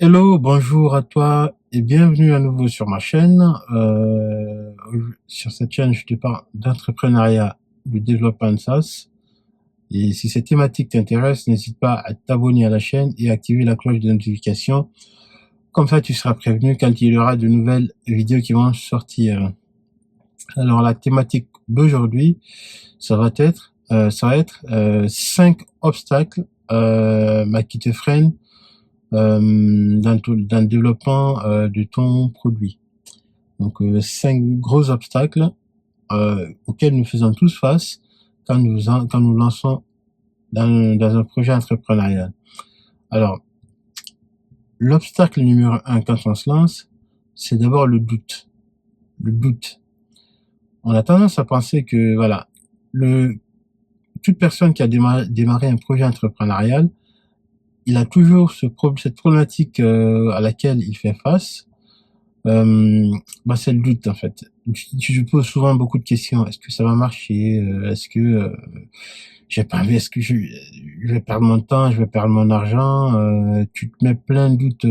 Hello, bonjour à toi et bienvenue à nouveau sur ma chaîne. Sur cette chaîne, je te parle d'entrepreneuriat, de développement de SaaS. Et si cette thématique t'intéresse, n'hésite pas à t'abonner à la chaîne et activer la cloche de notification. Comme ça, tu seras prévenu quand il y aura de nouvelles vidéos qui vont sortir. Alors, la thématique d'aujourd'hui, ça va être 5 obstacles qui te freinent dans le développement de ton produit. Donc, 5 gros obstacles auxquels nous faisons tous face quand nous lançons dans un projet entrepreneurial. Alors, l'obstacle numéro 1 quand on se lance, c'est d'abord le doute. Le doute. On a tendance à penser que, voilà, toute personne qui a démarré un projet entrepreneurial, il a toujours cette problématique à laquelle il fait face. C'est le doute en fait. Tu te poses souvent beaucoup de questions. Est-ce que ça va marcher? Est-ce que j'ai pas envie? Est-ce que je vais perdre mon temps? Je vais perdre mon argent? Tu te mets plein de doutes.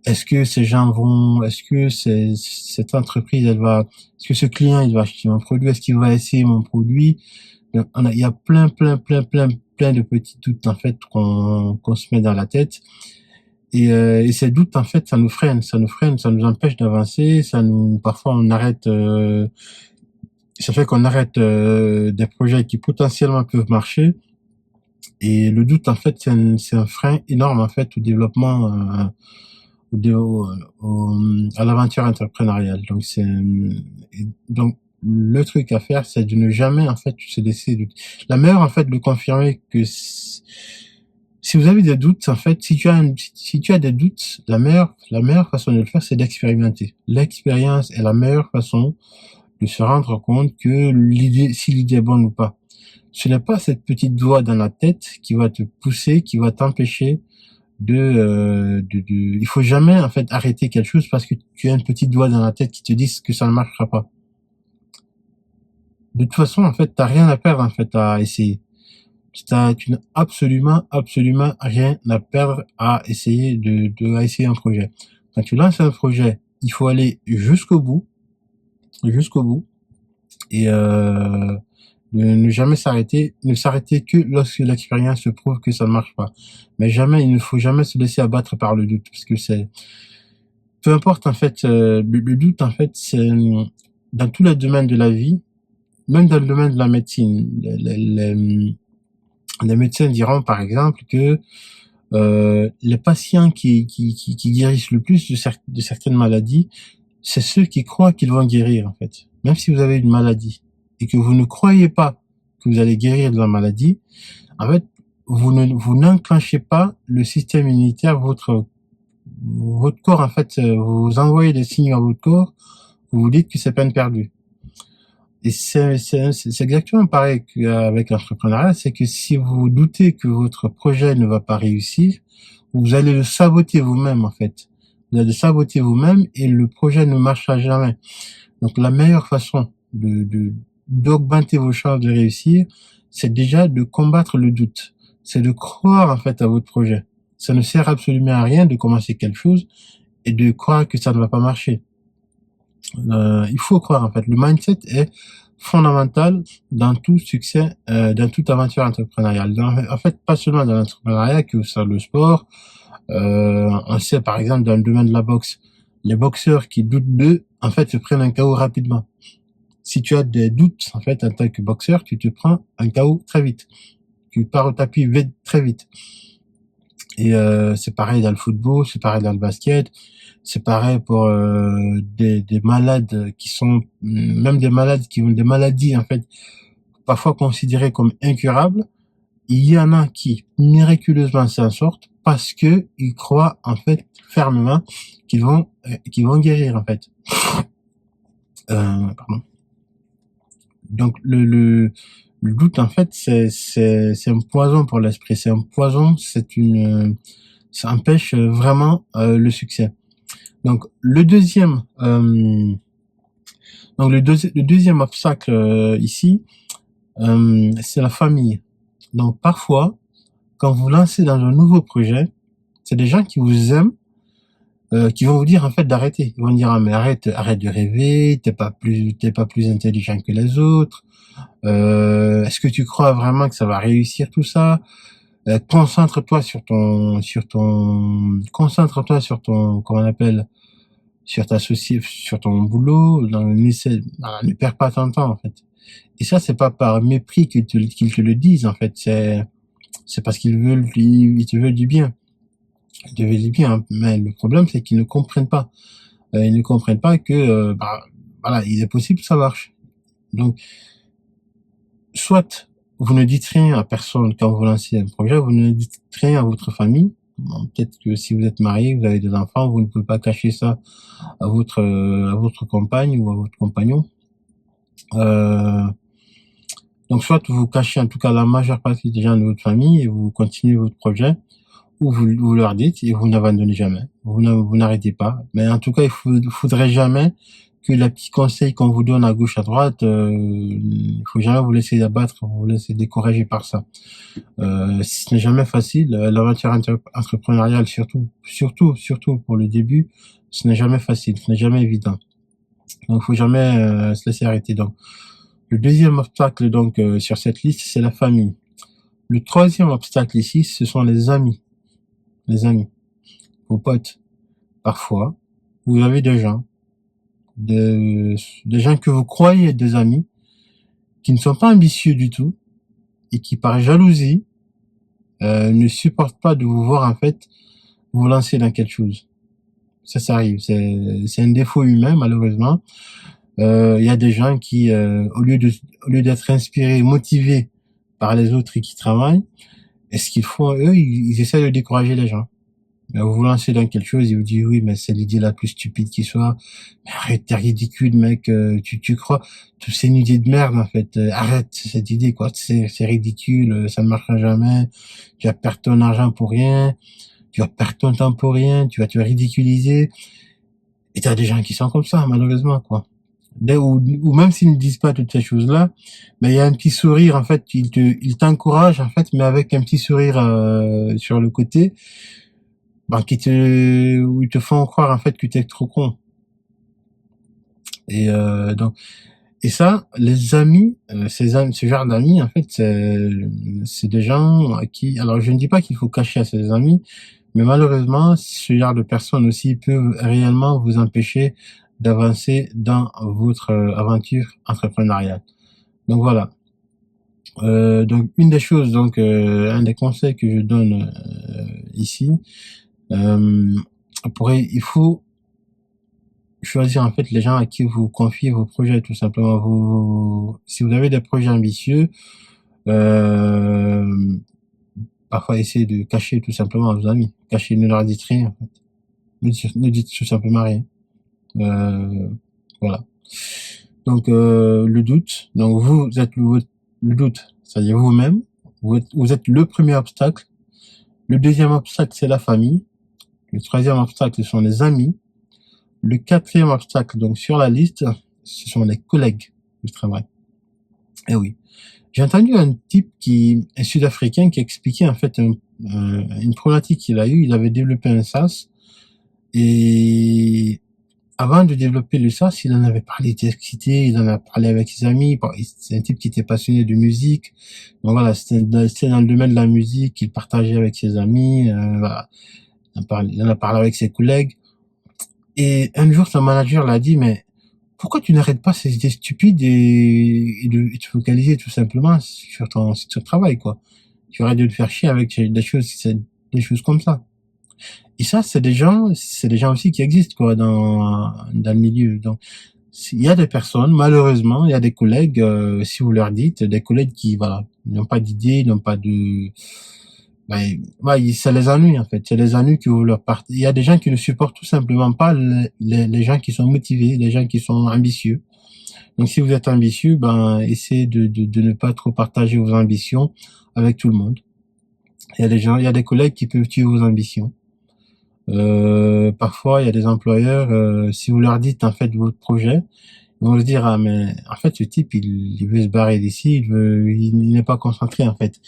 Est-ce que ces gens vont? Est-ce que cette entreprise, est-ce que ce client, il va acheter mon produit? Est-ce qu'il va essayer mon produit? Il y a plein de petits doutes en fait qu'on se met dans la tête. Et ces doutes, en fait, ça nous empêche d'avancer, parfois on arrête, ça fait qu'on arrête des projets qui potentiellement peuvent marcher. Et le doute, en fait, c'est un frein énorme, en fait, au développement, à l'aventure entrepreneuriale. Donc, le truc à faire, c'est de ne jamais, en fait, se laisser douter. La meilleure, en fait, de confirmer que si vous avez des doutes, en fait, si tu as des doutes, la meilleure façon de le faire, c'est d'expérimenter. L'expérience est la meilleure façon de se rendre compte que si l'idée est bonne ou pas. Ce n'est pas cette petite voix dans la tête qui va te pousser, qui va t'empêcher il faut jamais, en fait, arrêter quelque chose parce que tu as une petite voix dans la tête qui te dit que ça ne marchera pas. De toute façon, en fait, t'as rien à perdre, en fait, à essayer. Tu n'as absolument rien à perdre à essayer à essayer un projet. Quand tu lances un projet, il faut aller jusqu'au bout, et ne jamais ne s'arrêter que lorsque l'expérience se prouve que ça ne marche pas. Mais il ne faut jamais se laisser abattre par le doute, parce que peu importe en fait, le doute en fait, c'est dans tous les domaines de la vie, même dans le domaine de la médecine. Les médecins diront par exemple que les patients qui guérissent le plus de certaines maladies, c'est ceux qui croient qu'ils vont guérir en fait. Même si vous avez une maladie et que vous ne croyez pas que vous allez guérir de la maladie, en fait, vous n'enclenchez pas le système immunitaire, votre corps en fait, vous envoyez des signaux à votre corps, vous vous dites que c'est peine perdue. Et c'est exactement pareil qu'avec l'entrepreneuriat, c'est que si vous doutez que votre projet ne va pas réussir, vous allez le saboter vous-même, en fait. Vous allez le saboter vous-même et le projet ne marchera jamais. Donc, la meilleure façon d'augmenter vos chances de réussir, c'est déjà de combattre le doute. C'est de croire, en fait, à votre projet. Ça ne sert absolument à rien de commencer quelque chose et de croire que ça ne va pas marcher. Il faut croire, en fait. Le mindset est fondamental dans tout succès, dans toute aventure entrepreneuriale. En fait, pas seulement dans l'entrepreneuriat, que sur le sport. On sait, par exemple, dans le domaine de la boxe, les boxeurs qui doutent d'eux, en fait, se prennent un KO rapidement. Si tu as des doutes, en fait, en tant que boxeur, tu te prends un KO très vite. Tu pars au tapis très vite. Et c'est pareil dans le football, c'est pareil dans le basket, c'est pareil pour des malades qui sont même des malades qui ont des maladies en fait parfois considérées comme incurables. Il y en a qui miraculeusement s'en sortent parce que ils croient en fait fermement qu'ils vont guérir en fait. Pardon. Donc le doute en fait c'est un poison pour l'esprit, c'est un poison, ça empêche vraiment le succès. Donc le deuxième obstacle ici, c'est la famille. Donc parfois, quand vous lancez dans un nouveau projet, c'est des gens qui vous aiment, qui vont vous dire en fait d'arrêter. Ils vont dire ah mais arrête de rêver, t'es pas plus intelligent que les autres. Est-ce que tu crois vraiment que ça va réussir tout ça? Concentre-toi sur ton, comment on appelle, sur ton boulot. Ne perds pas ton temps en fait. Et ça c'est pas par mépris qu'ils te le disent en fait. C'est parce ils te veulent du bien. Ils te veulent du bien. Hein. Mais le problème c'est qu'ils ne comprennent pas. Ils ne comprennent pas que voilà, il est possible que ça marche. Donc soit vous ne dites rien à personne quand vous lancez un projet, vous ne dites rien à votre famille. Bon, peut-être que si vous êtes marié, vous avez des enfants, vous ne pouvez pas cacher ça à votre compagne ou à votre compagnon. Donc soit vous cachez en tout cas la majeure partie des gens de votre famille et vous continuez votre projet, ou vous leur dites et vous n'abandonnez jamais. Vous n'arrêtez pas. Mais en tout cas, faudrait jamais que les petits conseils qu'on vous donne à gauche, à droite, il faut jamais vous laisser abattre, vous laisser décourager par ça. Ce n'est jamais facile. L'aventure entrepreneuriale, surtout pour le début, ce n'est jamais facile, ce n'est jamais évident. Donc, il faut jamais se laisser arrêter. Donc, le deuxième obstacle donc sur cette liste, c'est la famille. Le troisième obstacle ici, ce sont les amis. Les amis, vos potes. Parfois, vous avez des gens que vous croyez être des amis, qui ne sont pas ambitieux du tout et qui, par jalousie, ne supportent pas de vous voir en fait vous lancer dans quelque chose. Ça arrive. C'est un défaut humain malheureusement. Il y a des gens qui, au lieu d'être inspirés, motivés par les autres et qui travaillent, et ce qu'ils font eux, ils essaient de décourager les gens. Vous vous lancez dans quelque chose, ils vous disent oui, mais c'est l'idée la plus stupide qui soit. Mais arrête, t'es ridicule, mec. Tu crois, c'est une idée de merde en fait. Arrête cette idée, quoi. C'est ridicule, ça ne marchera jamais. Tu vas perdre ton argent pour rien. Tu vas perdre ton temps pour rien. Tu vas te ridiculiser. Et t'as des gens qui sont comme ça, malheureusement, quoi. Ou même s'ils ne disent pas toutes ces choses-là, mais il y a un petit sourire en fait. Ils t'encouragent en fait, mais avec un petit sourire sur le côté. Où ils te font croire en fait que tu es trop con. Et et ça, les amis, ce genre d'amis, en fait, c'est des gens à qui, alors je ne dis pas qu'il faut cacher à ses amis, mais malheureusement, ce genre de personnes aussi peuvent réellement vous empêcher d'avancer dans votre aventure entrepreneuriale. Donc voilà. Donc une des choses, donc un des conseils que je donne ici, il faut choisir en fait les gens à qui vous confiez vos projets, tout simplement. Si vous avez des projets ambitieux, euh, parfois essayez de cacher tout simplement à vos amis. Cachez, ne leur dites rien en fait. Ne dites tout simplement rien. Voilà. Donc le doute. Donc vous êtes le doute, c'est-à-dire vous-même. Vous êtes le premier obstacle. Le deuxième obstacle, c'est la famille. Le troisième obstacle, ce sont les amis. Le quatrième obstacle, donc sur la liste, ce sont les collègues du travail. Eh oui. J'ai entendu un Sud-Africain qui expliquait en fait une problématique qu'il a eue. Il avait développé un SaaS et avant de développer le SaaS, il en avait parlé, il était excité, il en a parlé avec ses amis. Bon, c'est un type qui était passionné de musique. Donc voilà, c'était dans le domaine de la musique qu'il partageait avec ses amis. Voilà. Il en a parlé avec ses collègues. Et un jour, son manager l'a dit, mais pourquoi tu n'arrêtes pas ces idées stupides et de te focaliser tout simplement sur ton travail, quoi. Tu arrêtes de te faire chier avec des choses comme ça. Et ça, c'est des gens aussi qui existent, quoi, dans le milieu. Donc, il y a des personnes, malheureusement, il y a des collègues, si vous leur dites, des collègues qui, voilà, n'ont pas d'idées, n'ont pas de, ça les ennuie, en fait. Ça les ennuie que vous leur partez. Il y a des gens qui ne supportent tout simplement pas les gens qui sont motivés, les gens qui sont ambitieux. Donc, si vous êtes ambitieux, essayez de ne pas trop partager vos ambitions avec tout le monde. Il y a des collègues qui peuvent tuer vos ambitions. Parfois, il y a des employeurs, si vous leur dites, en fait, votre projet, ils vont se dire, ah, mais, en fait, ce type, il veut se barrer d'ici, il n'est pas concentré, en fait.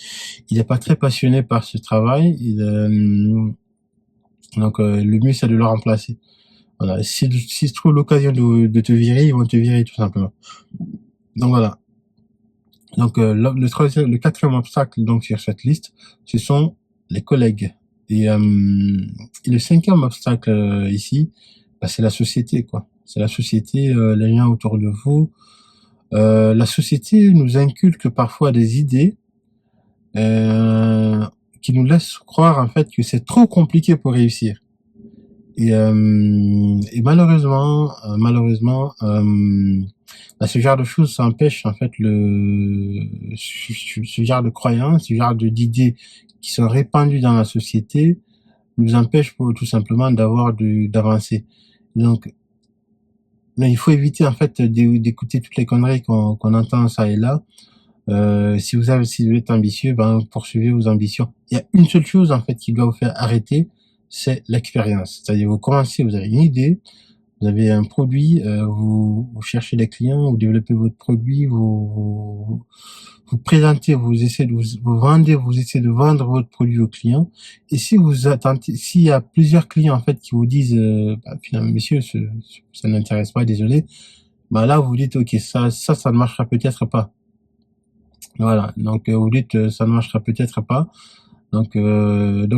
Il n'est pas très passionné par ce travail, Donc, le mieux, c'est de le remplacer. Voilà. S'ils trouvent l'occasion de te virer, ils vont te virer, tout simplement. Donc, voilà. Donc, le quatrième obstacle, donc, sur cette liste, ce sont les collègues. Et le cinquième obstacle, ici, bah, c'est la société, quoi. C'est la société, les gens autour de vous. La société nous inculque parfois des idées, qui nous laissent croire, en fait, que c'est trop compliqué pour réussir. Et malheureusement, bah, ce genre de choses, ça empêche, en fait, ce genre de croyances, ce genre d'idées qui sont répandues dans la société, nous empêche tout simplement d'avancer. Donc, mais il faut éviter, en fait, d'écouter toutes les conneries qu'on entend ça et là. Si vous êtes ambitieux, ben, poursuivez vos ambitions. Il y a une seule chose, en fait, qui doit vous faire arrêter, c'est l'expérience. C'est-à-dire, vous commencez, vous avez une idée, vous avez un produit, vous cherchez des clients, vous développez votre produit, vous présentez, vous essayez de vous vendez, vous essayez de vendre votre produit aux clients. Et si vous attendez, s'il y a plusieurs clients, en fait, qui vous disent, bah, finalement, monsieur, ça n'intéresse pas, désolé, bah, là, vous dites, OK, ça ne marchera peut-être pas. Voilà. Donc, vous dites, ça ne marchera peut-être pas. Donc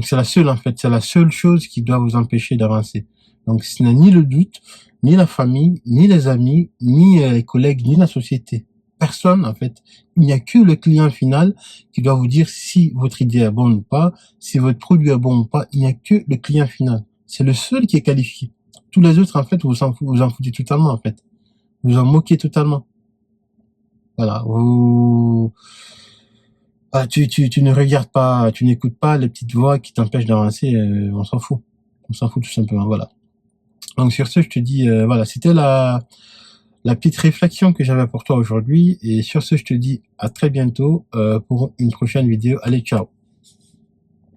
c'est la seule, en fait, c'est la seule chose qui doit vous empêcher d'avancer. Donc, ce n'est ni le doute, ni la famille, ni les amis, ni les collègues, ni la société. Personne, en fait. Il n'y a que le client final qui doit vous dire si votre idée est bonne ou pas, si votre produit est bon ou pas. Il n'y a que le client final. C'est le seul qui est qualifié. Tous les autres, en fait, vous en foutez totalement, en fait. Vous en moquez totalement. Voilà. Tu ne regardes pas, tu n'écoutes pas les petites voix qui t'empêchent d'avancer, on s'en fout. On s'en fout tout simplement, voilà. Donc sur ce, je te dis, voilà, c'était la petite réflexion que j'avais pour toi aujourd'hui. Et sur ce, je te dis à très bientôt pour une prochaine vidéo. Allez, ciao.